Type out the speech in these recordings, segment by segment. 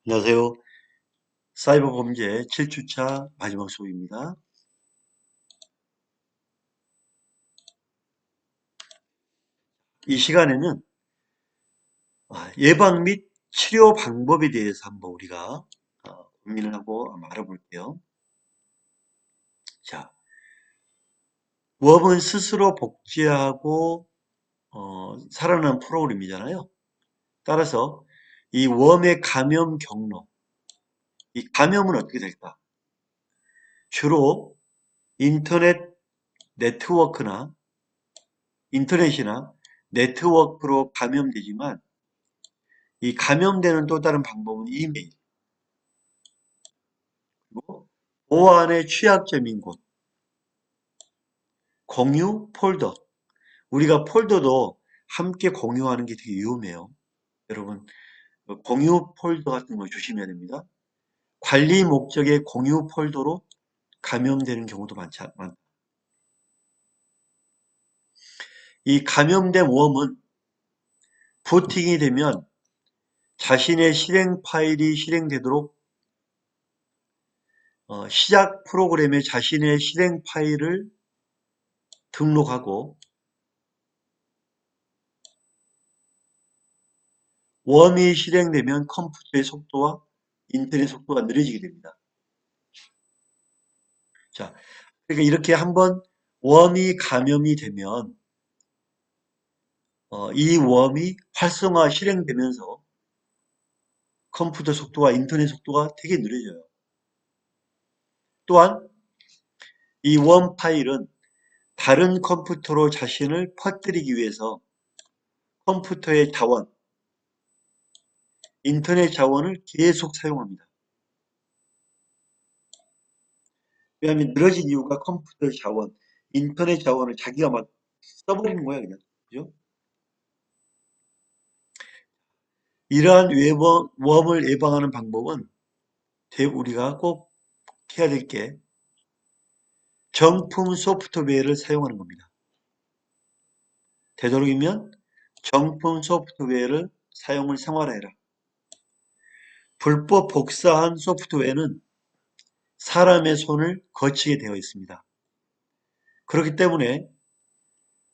안녕하세요. 사이버 범죄 7주차 마지막 수업입니다. 이 시간에는 예방 및 치료 방법에 대해서 한번 우리가 고민을 하고 한번 알아볼게요. 자, 웜은 스스로 복제하고 살아나는 프로그램이잖아요. 따라서 이 웜의 감염 경로, 이 감염은 어떻게 될까? 주로 인터넷 네트워크나 인터넷이나 네트워크로 감염되지만 이 감염되는 또 다른 방법은 이메일, 그리고 보안의 취약점인 곳, 공유 폴더. 우리가 폴더도 함께 공유하는 게 되게 위험해요. 여러분, 공유 폴더 같은 거 조심해야 됩니다. 관리 목적의 공유 폴더로 감염되는 경우도 많다. 이 감염된 웜은 부팅이 되면 자신의 실행 파일이 실행되도록 시작 프로그램에 자신의 실행 파일을 등록하고 웜이 실행되면 컴퓨터의 속도와 인터넷 속도가 느려지게 됩니다. 자, 그러니까 이렇게 한번 웜이 감염이 되면 이 웜이 활성화 실행되면서 컴퓨터 속도와 인터넷 속도가 되게 느려져요. 또한 이 웜 파일은 다른 컴퓨터로 자신을 퍼뜨리기 위해서 컴퓨터의 자원, 인터넷 자원을 계속 사용합니다. 왜냐하면 늘어진 이유가 컴퓨터 자원, 인터넷 자원을 자기가 막 써버리는 거야, 그냥. 그죠? 이러한 웜을 예방하는 방법은 우리가 꼭 해야 될 게 정품 소프트웨어를 사용하는 겁니다. 되도록이면 정품 소프트웨어를 사용을 생활화해라. 불법 복사한 소프트웨어는 사람의 손을 거치게 되어 있습니다. 그렇기 때문에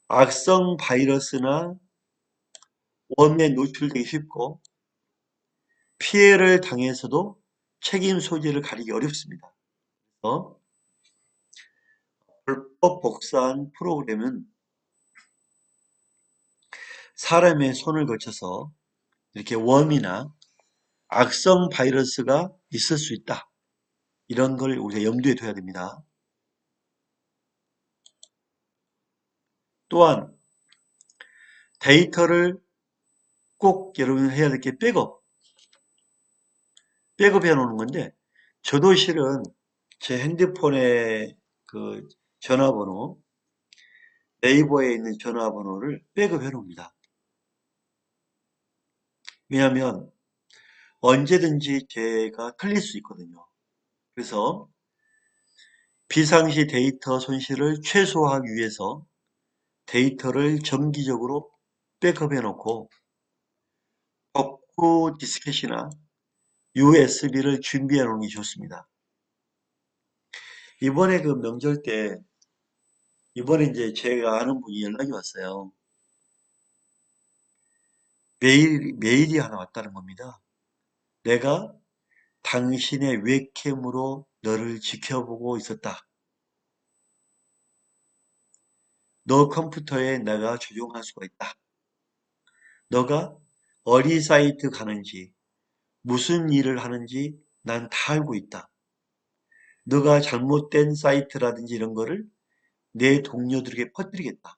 악성 바이러스나 웜에 노출되기 쉽고 피해를 당해서도 책임 소재를 가리기 어렵습니다. 그래서 불법 복사한 프로그램은 사람의 손을 거쳐서 이렇게 웜이나 악성 바이러스가 있을 수 있다. 이런 걸 우리가 염두에 둬야 됩니다. 또한 데이터를 꼭 여러분 해야 될 게 백업해 놓는 건데 저도 실은 제 핸드폰에 그 전화번호, 네이버에 있는 전화번호를 백업해 놓습니다. 왜냐하면 언제든지 제가 틀릴 수 있거든요. 그래서 비상시 데이터 손실을 최소화하기 위해서 데이터를 정기적으로 백업해 놓고 덕후 디스켓이나 USB를 준비해 놓는 게 좋습니다. 이번에 그 명절 때, 이번에 이제 제가 아는 분이 연락이 왔어요. 메일이 하나 왔다는 겁니다. 내가 당신의 웹캠으로 너를 지켜보고 있었다. 너 컴퓨터에 내가 조종할 수가 있다. 너가 어디 사이트 가는지, 무슨 일을 하는지 난 다 알고 있다. 너가 잘못된 사이트라든지 이런 거를 내 동료들에게 퍼뜨리겠다.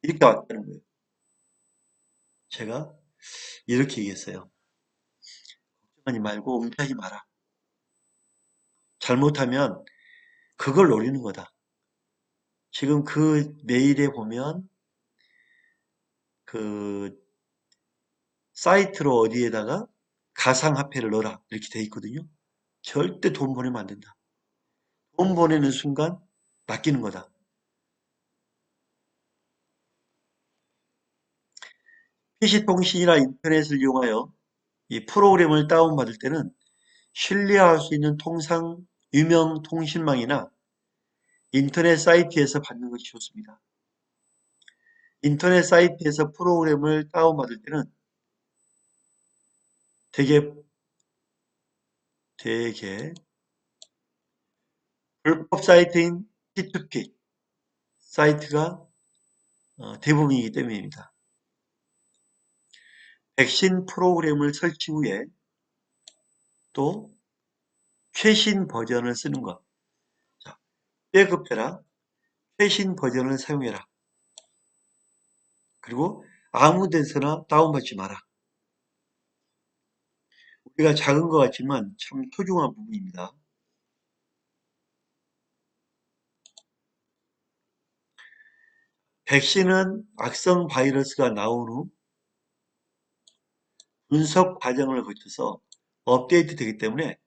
이렇게 왔다는 거예요. 제가 이렇게 얘기했어요. 걱정하지 말고 은폐하지 마라. 잘못하면 그걸 노리는 거다. 지금 그 메일에 보면 그 사이트로 어디에다가 가상화폐를 넣어라 이렇게 돼 있거든요. 절대 돈 보내면 안 된다. 돈 보내는 순간 낚이는 거다. PC통신이나 인터넷을 이용하여 이 프로그램을 다운받을 때는 신뢰할 수 있는 유명 통신망이나 인터넷 사이트에서 받는 것이 좋습니다. 인터넷 사이트에서 프로그램을 다운받을 때는 대개 불법 사이트인 P2P 사이트가 대부분이기 때문입니다. 백신 프로그램을 설치 후에 또 최신 버전을 쓰는 것. 자, 배급해라. 최신 버전을 사용해라. 그리고 아무 데서나 다운받지 마라. 우리가 작은 것 같지만 참 소중한 부분입니다. 백신은 악성 바이러스가 나온 후 분석 과정을 거쳐서 업데이트 되기 때문에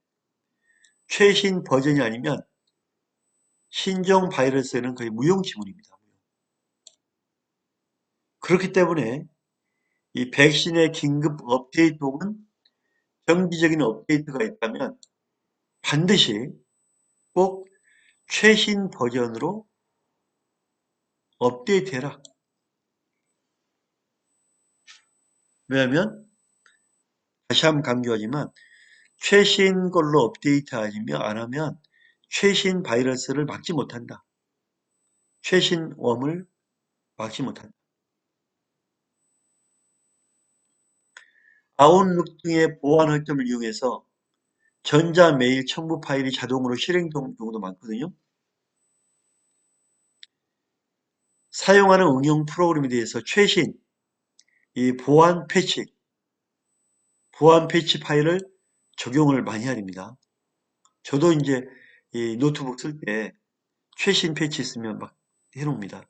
최신 버전이 아니면 신종 바이러스에는 거의 무용지물입니다. 그렇기 때문에 이 백신의 긴급 업데이트 혹은 정기적인 업데이트가 있다면 반드시 꼭 최신 버전으로 업데이트해라. 왜냐하면 다시 한번 강조하지만 최신 걸로 업데이트하며 안 하면 최신 바이러스를 막지 못한다. 최신 웜을 막지 못한다. 아웃룩 등의 보안 활동을 이용해서 전자 메일 첨부 파일이 자동으로 실행되는 경우도 많거든요. 사용하는 응용 프로그램에 대해서 최신 이 보안 패치 파일을 적용을 많이 해야 됩니다. 저도 이제 이 노트북 쓸 때 최신 패치 있으면 막 해놓습니다.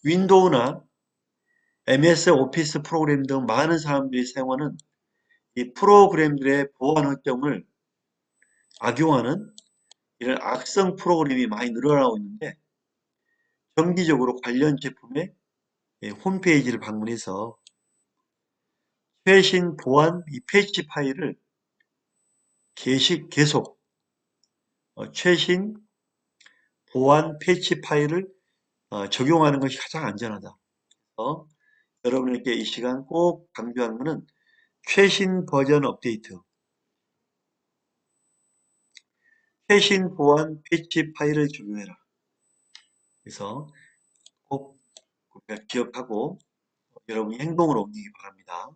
윈도우나 MS 오피스 프로그램 등 많은 사람들이 사용하는 이 프로그램들의 보안 활동을 악용하는 이런 악성 프로그램이 많이 늘어나고 있는데 정기적으로 관련 제품의 홈페이지를 방문해서 최신 보안 이 패치 파일을 계속 최신 보안 패치 파일을 적용하는 것이 가장 안전하다. 여러분에게 이 시간 꼭 강조하는 것은 최신 버전 업데이트, 최신 보안 패치 파일을 적용해라. 그래서 꼭 기억하고 여러분이 행동으로 옮기기 바랍니다.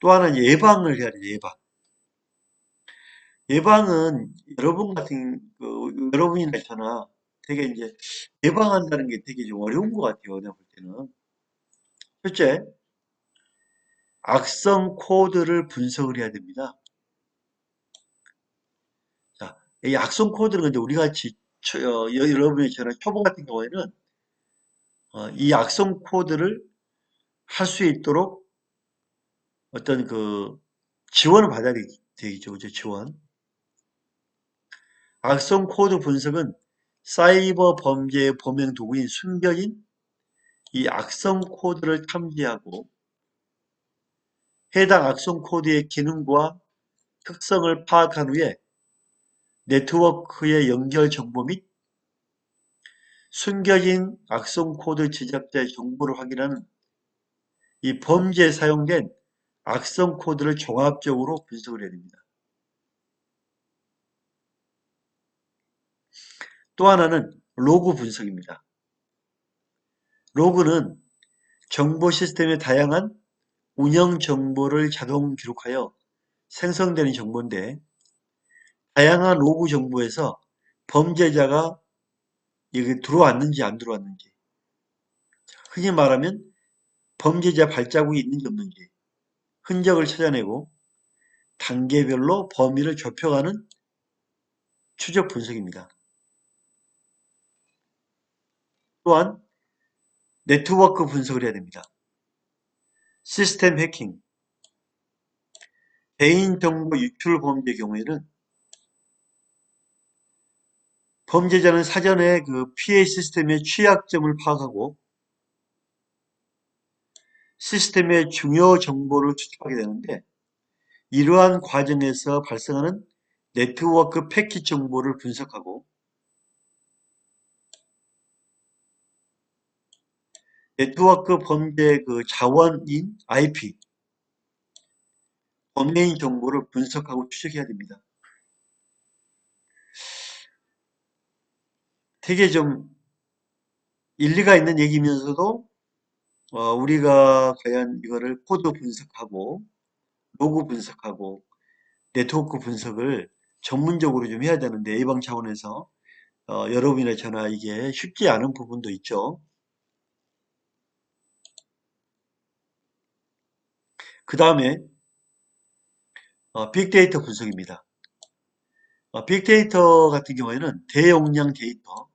또 하나는 예방을 해야 돼요. 예방은 여러분이나 저나 되게 이제 예방한다는 게 되게 좀 어려운 것 같아요. 내가 볼 때는. 첫째, 악성 코드를 분석을 해야 됩니다. 자, 이 악성 코드는 근데 우리 같이 여러분이 저나 초보 같은 경우에는 이 악성 코드를 할 수 있도록 어떤 그 지원을 받아야 되겠죠. 그죠? 지원. 악성 코드 분석은 사이버 범죄의 범행 도구인 숨겨진 이 악성 코드를 탐지하고 해당 악성 코드의 기능과 특성을 파악한 후에 네트워크의 연결 정보 및 숨겨진 악성 코드 제작자의 정보를 확인하는 이 범죄에 사용된 악성 코드를 종합적으로 분석을 해야 됩니다. 또 하나는 로그 분석입니다. 로그는 정보 시스템의 다양한 운영 정보를 자동 기록하여 생성되는 정보인데 다양한 로그 정보에서 범죄자가 여기 들어왔는지 안 들어왔는지 흔히 말하면 범죄자 발자국이 있는지 없는지 흔적을 찾아내고 단계별로 범위를 좁혀가는 추적 분석입니다. 또한 네트워크 분석을 해야 됩니다. 시스템 해킹, 개인정보 유출 범죄의 경우에는 범죄자는 사전에 그 피해 시스템의 취약점을 파악하고 시스템의 중요 정보를 추적하게 되는데 이러한 과정에서 발생하는 네트워크 패킷 정보를 분석하고 네트워크 범죄 그 자원인 IP, 도메인 정보를 분석하고 추적해야 됩니다. 되게 좀 일리가 있는 얘기면서도 우리가 과연 이거를 코드 분석하고 로그 분석하고 네트워크 분석을 전문적으로 좀 해야 되는데 예방 차원에서 여러분이나 저나 이게 쉽지 않은 부분도 있죠. 그 다음에 빅데이터 분석입니다. 빅데이터 같은 경우에는 대용량 데이터,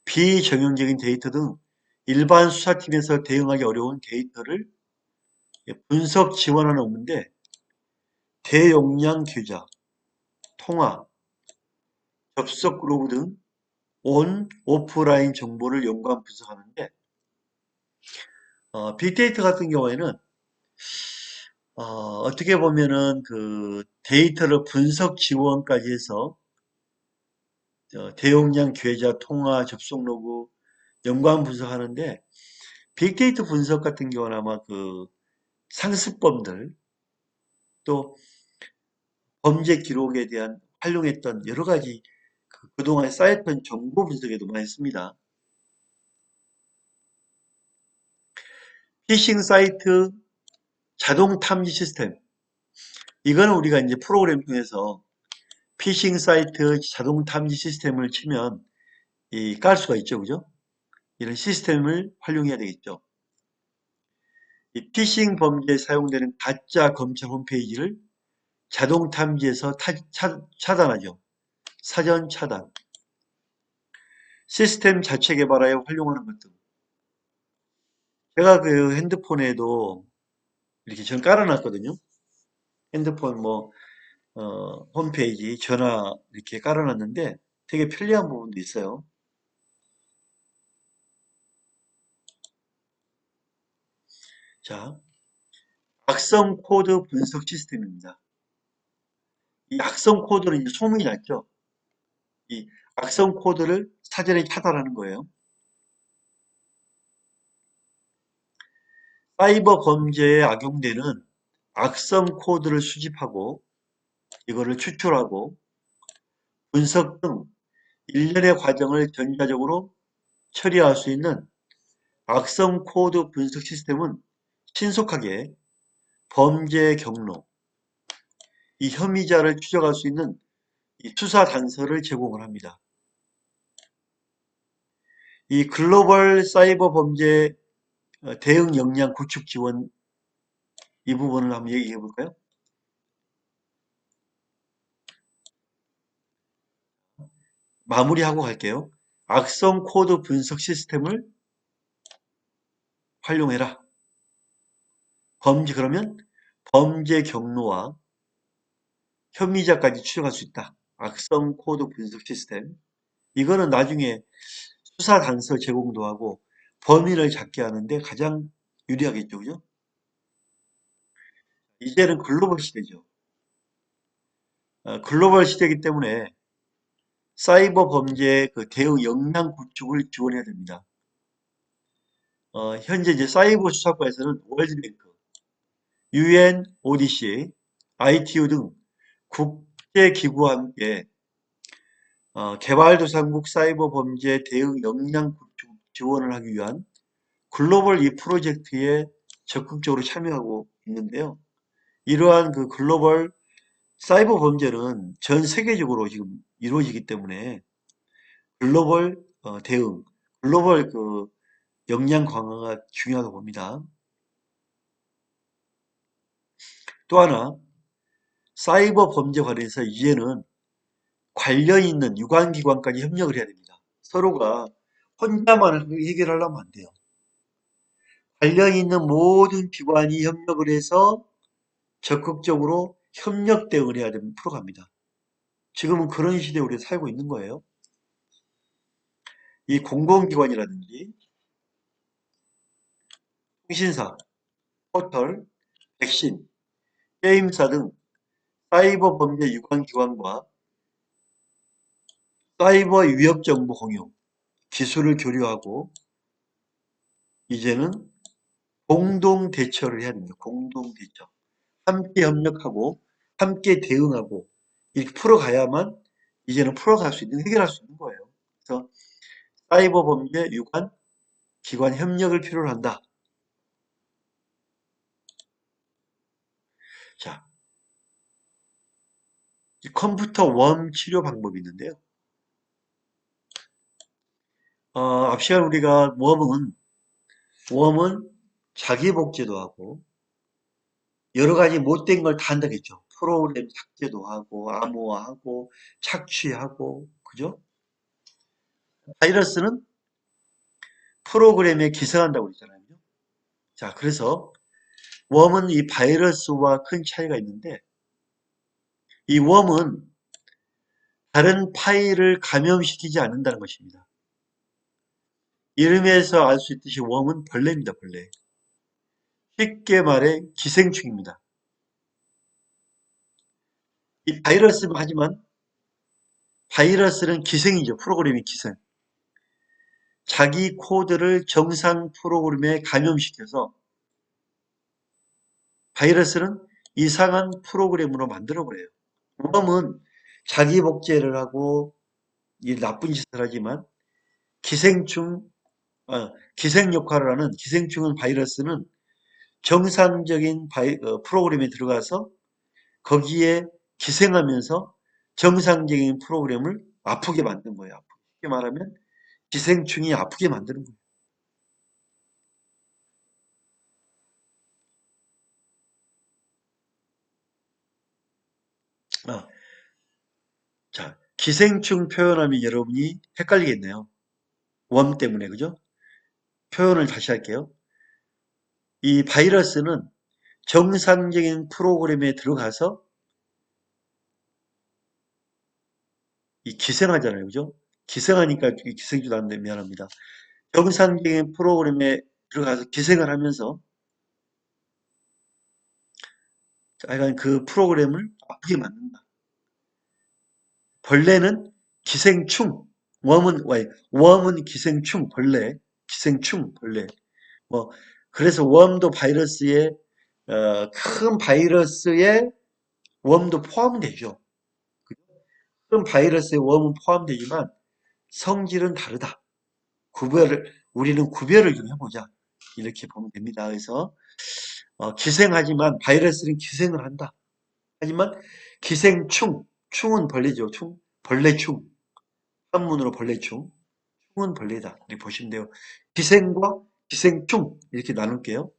비정형적인 데이터 등 일반 수사팀에서 대응하기 어려운 데이터를 분석 지원하는 업무인데 대용량 계좌, 통화, 접속 로그 등 온, 오프라인 정보를 연관 분석하는데 빅데이터 같은 경우에는 어떻게 보면은 그 데이터를 분석 지원까지 해서 대용량 계좌, 통화, 접속 로그 연관 분석하는데 빅데이터 분석 같은 경우는 아마 그 상습범들 또 범죄 기록에 대한 활용했던 여러 가지 그동안에 쌓였던 정보 분석에도 많이 씁니다. 피싱 사이트 자동 탐지 시스템. 이거는 우리가 이제 프로그램 중에서 피싱 사이트 자동 탐지 시스템을 치면 깔 수가 있죠. 그죠? 이런 시스템을 활용해야 되겠죠. 이 피싱 범죄에 사용되는 가짜 검찰 홈페이지를 자동 탐지해서 차단하죠. 사전 차단. 시스템 자체 개발하여 활용하는 것들. 제가 그 핸드폰에도 이렇게 전 깔아놨거든요. 핸드폰 뭐 홈페이지, 전화 이렇게 깔아놨는데 되게 편리한 부분도 있어요. 자, 악성 코드 분석 시스템입니다. 이 악성 코드는 이제 소문이 났죠. 이 악성 코드를 사전에 차단하는 거예요. 사이버 범죄에 악용되는 악성 코드를 수집하고 이거를 추출하고 분석 등 일련의 과정을 전자적으로 처리할 수 있는 악성 코드 분석 시스템은 신속하게 범죄 경로, 이 혐의자를 추적할 수 있는 이 수사 단서를 제공을 합니다. 이 글로벌 사이버 범죄 대응 역량 구축 지원 이 부분을 한번 얘기해 볼까요? 마무리하고 갈게요. 악성 코드 분석 시스템을 활용해라. 그러면 범죄 경로와 혐의자까지 추적할 수 있다. 악성 코드 분석 시스템. 이거는 나중에 수사 단서 제공도 하고 범인을 잡게 하는데 가장 유리하겠죠. 그죠? 이제는 글로벌 시대죠. 글로벌 시대이기 때문에 사이버 범죄 그 대응 역량 구축을 지원해야 됩니다. 현재 이제 사이버 수사과에서는 월드뱅크, UN, ODC, ITU 등 국제기구와 함께 개발도상국 사이버 범죄 대응 역량 구축 지원을 하기 위한 글로벌 이 프로젝트에 적극적으로 참여하고 있는데요. 이러한 그 글로벌 사이버 범죄는 전 세계적으로 지금 이루어지기 때문에 글로벌 대응, 글로벌 그 역량 강화가 중요하다고 봅니다. 또 하나 사이버 범죄 관련해서 이제는 관련 있는 유관기관까지 협력을 해야 됩니다. 서로가 혼자만 해결하려면 안 돼요. 관련 있는 모든 기관이 협력을 해서 적극적으로 협력 대응을 해야 되는 프로그램입니다. 지금은 그런 시대에 우리가 살고 있는 거예요. 이 공공기관이라든지 통신사, 포털, 백신, 게임사 등 사이버 범죄 유관기관과 사이버 위협 정보 공유, 기술을 교류하고 이제는 공동 대처를 해야 됩니다. 공동 대처. 함께 협력하고 함께 대응하고 이렇게 풀어가야만 이제는 풀어갈 수 있는, 해결할 수 있는 거예요. 그래서 사이버 범죄 유관 기관 협력을 필요로 한다. 자, 이 컴퓨터 웜 치료 방법이 있는데요. 앞 시간 우리가 웜은 자기 복제도 하고 여러 가지 못된 걸 다 한다고 했죠. 프로그램 삭제도 하고 암호화하고 착취하고 그죠? 바이러스는 프로그램에 기생한다고 그랬잖아요. 자, 그래서 웜은 이 바이러스와 큰 차이가 있는데 이 웜은 다른 파일을 감염시키지 않는다는 것입니다. 이름에서 알 수 있듯이 웜은 벌레입니다. 벌레. 쉽게 말해 기생충입니다. 이 바이러스는 하지만 바이러스는 기생이죠. 프로그램이 기생. 자기 코드를 정상 프로그램에 감염시켜서 바이러스는 이상한 프로그램으로 만들어버려요. 웜은 자기 복제를 하고 이 나쁜 짓을 하지만 기생충, 기생 역할을 하는 기생충은 바이러스는 정상적인 프로그램에 들어가서 거기에 기생하면서 정상적인 프로그램을 아프게 만든 거예요. 쉽게 말하면 기생충이 아프게 만드는 거예요. 자, 기생충 표현하면 여러분이 헷갈리겠네요. 웜 때문에, 그죠? 표현을 다시 할게요. 이 바이러스는 정상적인 프로그램에 들어가서 이 기생하잖아요. 그죠? 기생하니까 기생충 나는데 미안합니다. 정상적인 프로그램에 들어가서 기생을 하면서 약간 그 프로그램을 아프게 만든다. 벌레는 기생충, 웜은 기생충, 벌레, 기생충, 벌레. 뭐, 그래서 웜도 바이러스의, 큰 바이러스에 웜도 포함되죠. 큰 바이러스에 웜은 포함되지만 성질은 다르다. 우리는 구별을 좀 해보자. 이렇게 보면 됩니다. 그래서, 기생하지만, 바이러스는 기생을 한다. 하지만, 기생충, 충은 벌레죠. 벌레충. 한문으로 벌레충. 충은 벌레다. 이렇게 보시면 돼요. 기생과 기생충. 이렇게 나눌게요.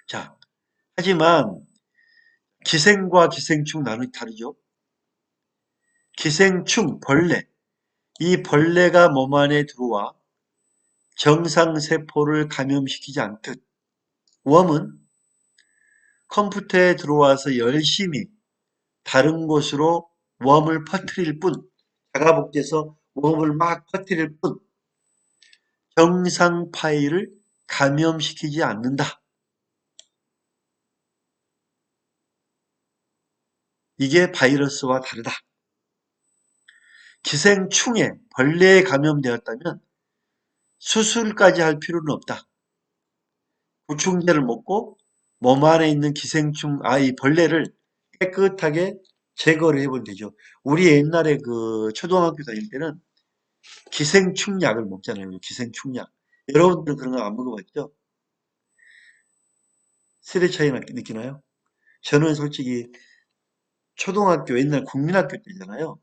자, 하지만, 기생과 기생충 나누기 다르죠. 기생충, 벌레. 이 벌레가 몸 안에 들어와 정상세포를 감염시키지 않듯 웜은 컴퓨터에 들어와서 열심히 다른 곳으로 웜을 퍼뜨릴 뿐, 자가복제해서 웜을 막 퍼뜨릴 뿐, 정상 파일을 감염시키지 않는다. 이게 바이러스와 다르다. 기생충에 벌레에 감염되었다면 수술까지 할 필요는 없다. 구충제를 먹고 몸 안에 있는 기생충, 이 벌레를 깨끗하게 제거를 해보면 되죠. 우리 옛날에 그 초등학교 다닐 때는 기생충약을 먹잖아요. 기생충약. 여러분들은 그런 거 안 먹어봤죠? 세대 차이 느끼나요? 저는 솔직히 초등학교 옛날 국민학교 때잖아요.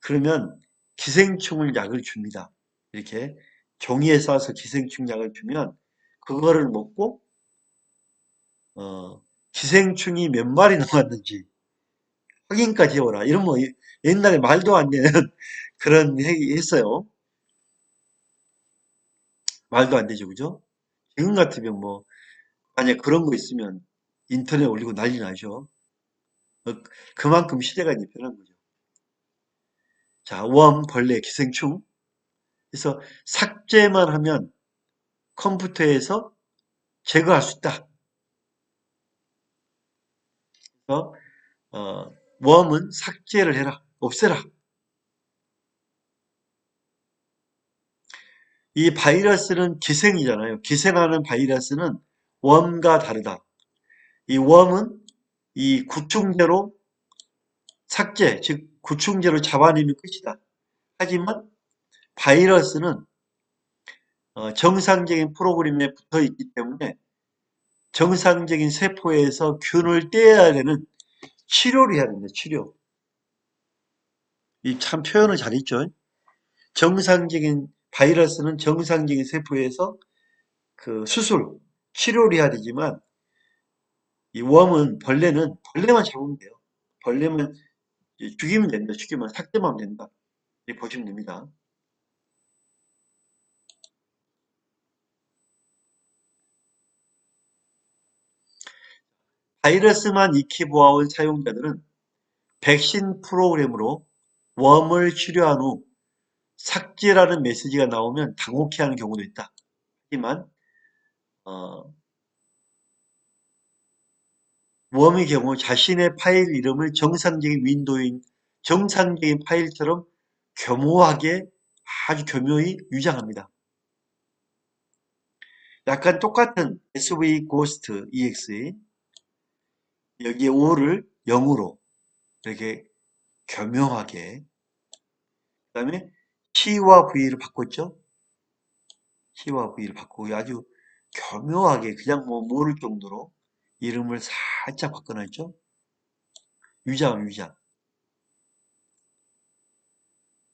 그러면 기생충을 약을 줍니다. 이렇게 종이에 싸서 기생충 약을 주면 그거를 먹고 기생충이 몇 마리 남았는지 확인까지 해오라. 이런 뭐 옛날에 말도 안 되는 그런 얘기 했어요. 말도 안 되죠, 그죠? 지금 같으면 뭐 만약 그런 거 있으면 인터넷 올리고 난리 나죠. 어, 그만큼 시대가 이제 변한 거죠. 자, 벌레, 기생충. 그래서 삭제만 하면 컴퓨터에서 제거할 수 있다. 그래서 웜은 삭제를 해라, 없애라. 이 바이러스는 기생이잖아요. 기생하는 바이러스는 웜과 다르다. 이 웜은 이 구충제로 삭제, 즉 구충제로 잡아내면 끝이다. 하지만 바이러스는 정상적인 프로그램에 붙어 있기 때문에 정상적인 세포에서 균을 떼어야 되는 치료를 해야 됩니다. 치료. 이 참 표현을 잘했죠. 정상적인 바이러스는 정상적인 세포에서 그 수술, 치료를 해야 되지만 이 웜은 벌레만 잡으면 돼요. 벌레만 죽이면 된다. 죽이면 삭제만 된다. 이렇게 보시면 됩니다. 바이러스만 익히 보아온 사용자들은 백신 프로그램으로 웜을 치료한 후 삭제라는 메시지가 나오면 당혹해하는 경우도 있다. 하지만 어, 웜의 경우 자신의 파일 이름을 정상적인 윈도우인 정상적인 파일처럼 교모하게 아주 교묘히 위장합니다. 약간 똑같은 SV Ghost EXE 여기에 5를 0으로 이렇게 교묘하게 그 다음에 C와 V를 바꿨죠. C와 V를 바꾸고 아주 교묘하게 그냥 뭐 모를 정도로 이름을 살짝 바꿔놨죠. 위장.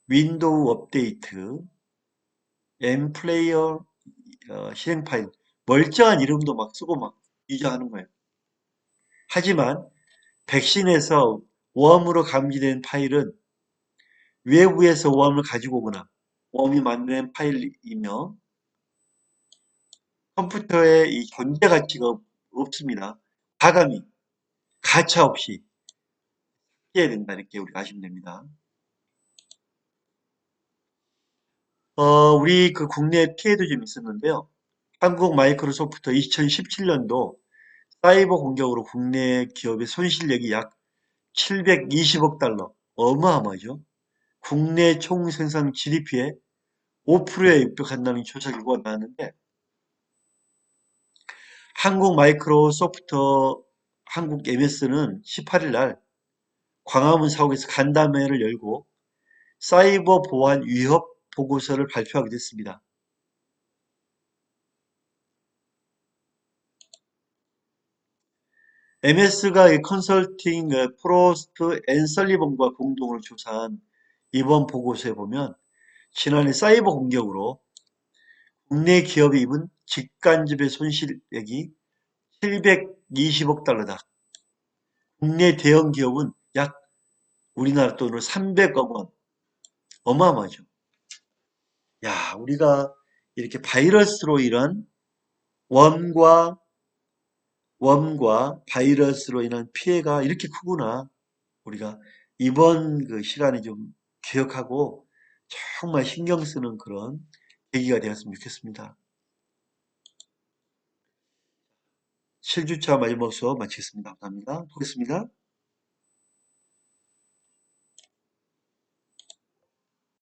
윈도우 업데이트, 엠플레이어 실행 파일, 멀쩡한 이름도 막 쓰고 막 위장하는 거예요. 하지만 백신에서 웜으로 감지된 파일은 외부에서 웜을 가지고 오거나 웜이 만든 파일이며 컴퓨터에 이 존재 가치가 없습니다. 가감이 가차 없이 해야 된다 이렇게 우리가 아시면 됩니다. 우리 그 국내 피해도 좀 있었는데요. 한국 마이크로소프트 2017년도 사이버 공격으로 국내 기업의 손실액이 약 720억 달러. 어마어마하죠. 국내 총 생산 GDP의 5%에 육박한다는 조사 결과가 나왔는데 한국 마이크로소프트 한국 MS는 18일 날 광화문 사옥에서 간담회를 열고 사이버 보안 위협 보고서를 발표하게 됐습니다. MS가 컨설팅 프로스트 앤 설리번과 공동으로 조사한 이번 보고서에 보면 지난해 사이버 공격으로 국내 기업이 입은 직간접의 손실액이 720억 달러다. 국내 대형 기업은 약 우리나라 돈으로 300억 원. 어마어마하죠. 야, 우리가 이렇게 바이러스로 인한 원과 웜과 바이러스로 인한 피해가 이렇게 크구나. 우리가 이번 그 시간에 좀 기억하고 정말 신경 쓰는 그런 계기가 되었으면 좋겠습니다. 7주차 마지막 수업 마치겠습니다. 감사합니다. 보겠습니다.